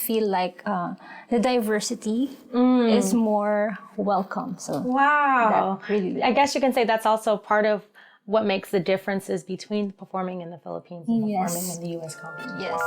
feel like the diversity is more welcome. So wow. Really, I guess you can say that's also part of what makes the differences between performing in the Philippines and performing in the U.S. competition. Yes.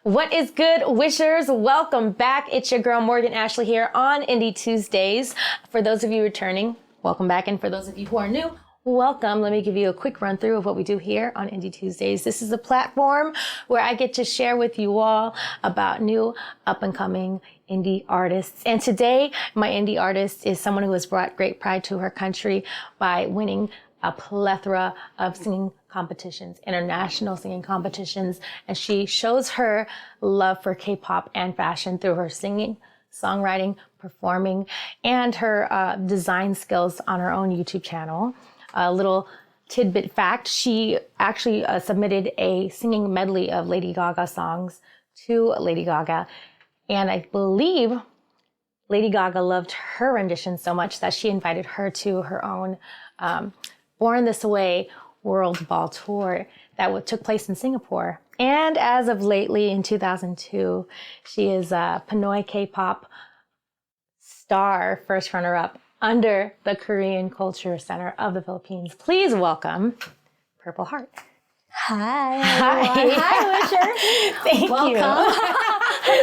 What is good, wishers? Welcome back. It's your girl, Morgan Ashley, here on Indie Tuesdays. For those of you returning, welcome back. And for those of you who are new, welcome. Let me give you a quick run through of what we do here on Indie Tuesdays. This is a platform where I get to share with you all about new up-and-coming indie artists. And today, my indie artist is someone who has brought great pride to her country by winning a plethora of singing competitions, international singing competitions, and she shows her love for K-pop and fashion through her singing, songwriting, performing, and her design skills on her own YouTube channel. A little tidbit fact, she actually submitted a singing medley of Lady Gaga songs to Lady Gaga, and I believe Lady Gaga loved her rendition so much that she invited her to her own Born This Way World Ball Tour that took place in Singapore. And as of lately, in 2002, she is a Pinoy K-pop star, first runner-up under the Korean Culture Center of the Philippines. Please welcome PurpleHeart. Hi. Hi, Wisher. Thank you.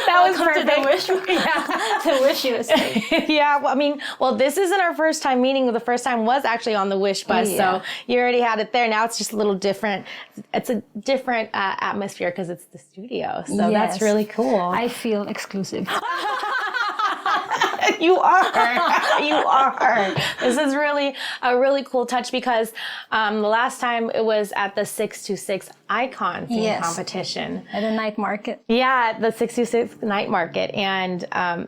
That was perfect. To the wish. Yeah, the wish you say. Yeah, well, this isn't our first time meeting. The first time was actually on the Wish bus, so you already had it there. Now it's just a little different. It's a different atmosphere because it's the studio, so that's really cool. I feel exclusive. You are. You are. This is really a really cool touch because the last time it was at the 626 Icon singing competition. At the night market. Yeah, the 626 night market. And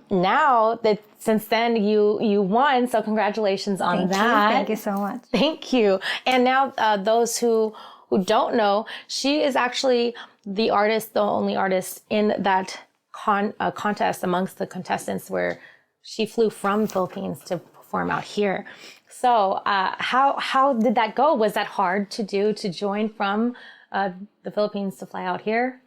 now that since then you won, so congratulations on that. Thank you so much. Thank you. And now those who don't know, she is actually the only artist in that contest amongst the contestants where she flew from the Philippines to perform out here. So how did that go? Was that hard to do, to join from the Philippines to fly out here?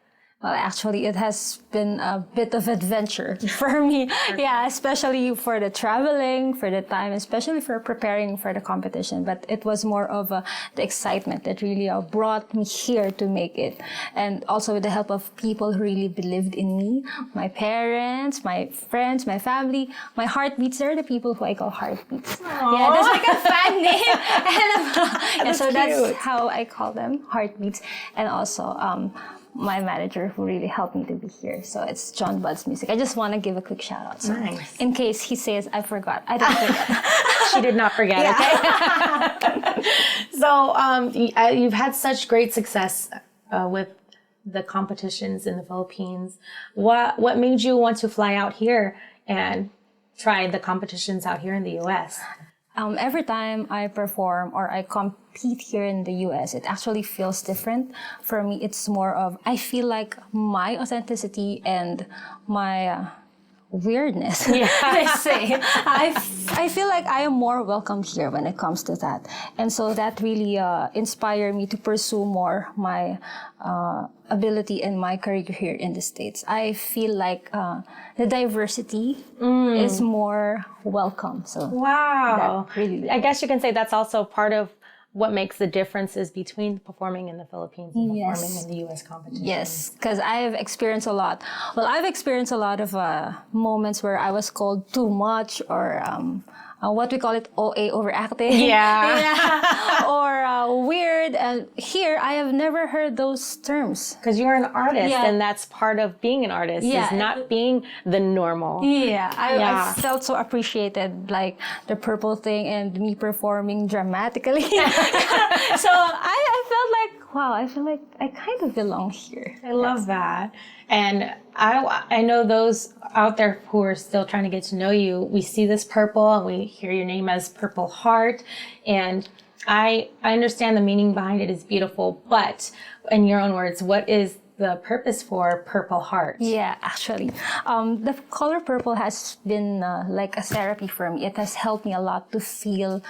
Well, actually, it has been a bit of adventure for me. Yeah, especially for the traveling, for the time, especially for preparing for the competition. But it was more of the excitement that really brought me here to make it. And also with the help of people who really believed in me, my parents, my friends, my family, my heartbeats. They're the people who I call heartbeats. Aww. Yeah, that's like a fan name. And so that's how I call them, heartbeats. And also, my manager who really helped me to be here. So it's John Bud's Music. I just want to give a quick shout out. So nice. In case he says I forgot, I didn't forget. She did not forget, okay? So you've had such great success with the competitions in the Philippines. What made you want to fly out here and try the competitions out here in the U.S.? Every time I perform or I compete here in the US, it actually feels different. For me, it's more of, I feel like my authenticity and my weirdness, I say. I feel like I am more welcome here when it comes to that. And so that really inspired me to pursue more my ability and my career here in the States. I feel like the diversity is more welcome. So wow. Really, I guess you can say that's also part of what makes the differences between performing in the Philippines and performing in the U.S. competition. Yes, because I have experienced a lot. Well, I've experienced a lot of moments where I was called too much or what we call it, OA, overacting. Yeah. Or weird. And here, I have never heard those terms. Because you're an artist, and that's part of being an artist, is not being the normal. Yeah, I felt so appreciated, like the purple thing and me performing dramatically. So I felt like, wow, I feel like I kind of belong here. I love that. And I know those out there who are still trying to get to know you, we see this purple and we hear your name as PurpleHeart. And I understand the meaning behind it is beautiful, but in your own words, what is the purpose for PurpleHeart? Yeah, actually, the color purple has been like a therapy for me. It has helped me a lot to feel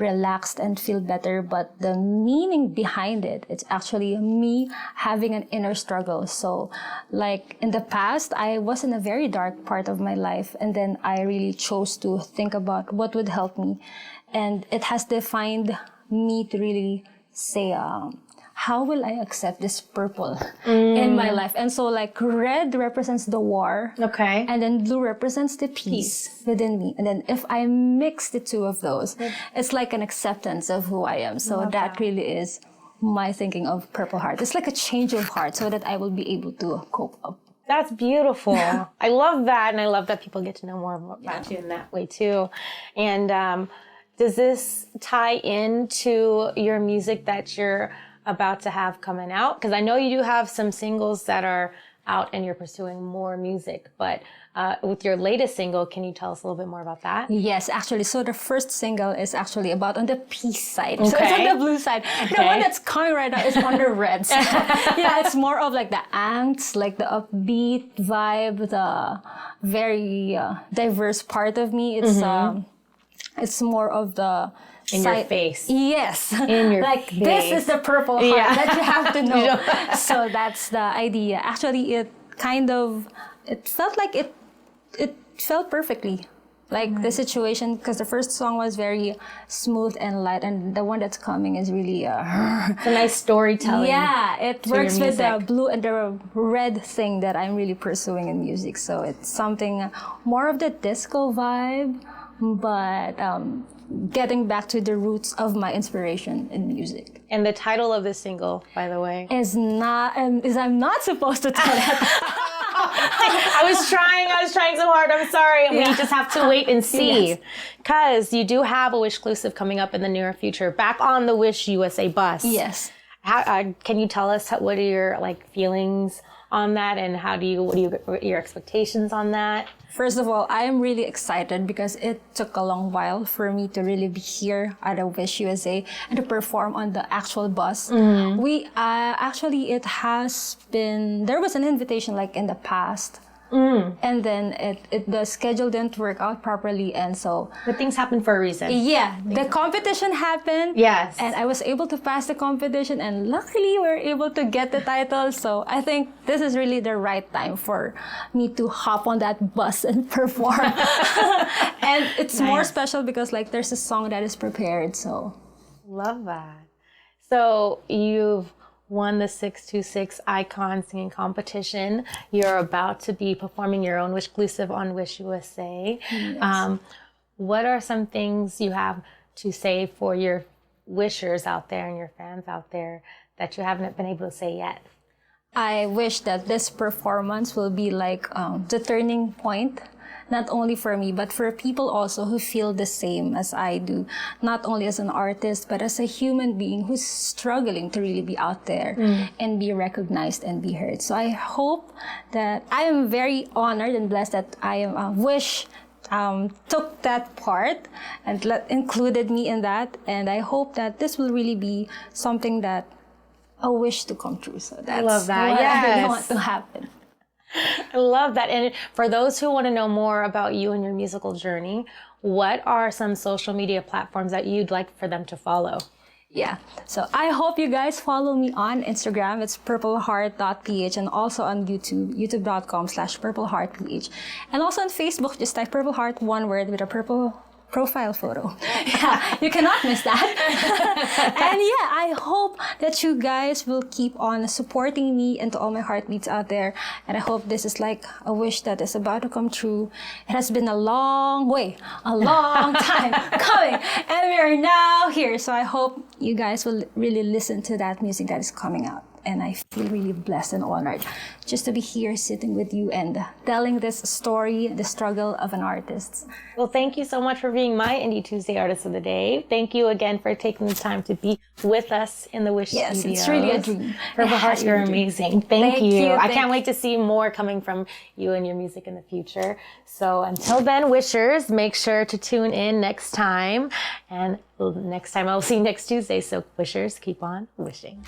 relaxed and feel better. But the meaning behind it, it's actually me having an inner struggle. So like in the past, I was in a very dark part of my life, and then I really chose to think about what would help me. And it has defined me to really say, how will I accept this purple in my life? And so like red represents the war. Okay. And then blue represents the peace within me. And then if I mix the two of those, it's like an acceptance of who I am. So that really is my thinking of Purple Heart. It's like a change of heart so that I will be able to cope up. That's beautiful. I love that. And I love that people get to know more about you in that way too. And does this tie into your music that you're about to have coming out? Because I know you do have some singles that are out and you're pursuing more music, but with your latest single, can you tell us a little bit more about that? Yes, actually. So the first single is actually about on the peace side. Okay. So it's on the blue side. Okay. The one that's coming right now is on the red side. Yeah, it's more of like the angst, like the upbeat vibe, the very diverse part of me. It's more of the in your face. Yes. In your like face. This is the purple heart that you have to know. So that's the idea. Actually, it felt like it felt perfectly. Like the situation, because the first song was very smooth and light, and the one that's coming is really it's a nice storytelling. Yeah, it works with the blue and the red thing that I'm really pursuing in music. So it's something more of the disco vibe, but getting back to the roots of my inspiration in music. And the title of this single, by the way, is I'm not supposed to tell that. I was trying so hard. I'm sorry. We just have to wait and see. Because you do have a Wish exclusive coming up in the near future, back on the Wish USA bus. Yes. Can you tell us what are your feelings on that, and what are your expectations on that? First of all, I am really excited because it took a long while for me to really be here at a Wish USA and to perform on the actual bus. We it has been, there was an invitation like in the past. And then the schedule didn't work out properly, and so... But things happen for a reason. Yeah, the competition happened. Yes. And I was able to pass the competition, and luckily we were able to get the title. So I think this is really the right time for me to hop on that bus and perform. And it's more special because there's a song that is prepared, so... Love that. So you've won the 626 Icon Singing Competition. You're about to be performing your own Wish exclusive on Wish USA. Yes. What are some things you have to say for your wishers out there and your fans out there that you haven't been able to say yet? I wish that this performance will be like the turning point, not only for me, but for people also who feel the same as I do. Not only as an artist, but as a human being who's struggling to really be out there and be recognized and be heard. So I hope that I am very honored and blessed that I am Wish took that part and included me in that. And I hope that this will really be something that a wish to come true. So that's I love that. what Yes. I really want to happen. I love that. And for those who want to know more about you and your musical journey, what are some social media platforms that you'd like for them to follow? Yeah. So I hope you guys follow me on Instagram. It's purpleheart.ph, and also on YouTube, youtube.com/purpleheartph. And also on Facebook, just type Purple Heart, one word with a purple profile photo. Yeah, you cannot miss that. And yeah, I hope that you guys will keep on supporting me and to all my heartbeats out there. And I hope this is like a wish that is about to come true. It has been a long time coming, and we are now here. So I hope you guys will really listen to that music that is coming out. And I feel really blessed and honored just to be here sitting with you and telling this story, the struggle of an artist. Well, thank you so much for being my Indie Tuesday Artist of the Day. Thank you again for taking the time to be with us in the Wish Yes, Studios. it's really a dream. Purple Heart, you're amazing. Thank you. I can't you. wait to see more coming from you and your music in the future. So until then, wishers, make sure to tune in next time. And next time I'll see you next Tuesday. So wishers, keep on wishing.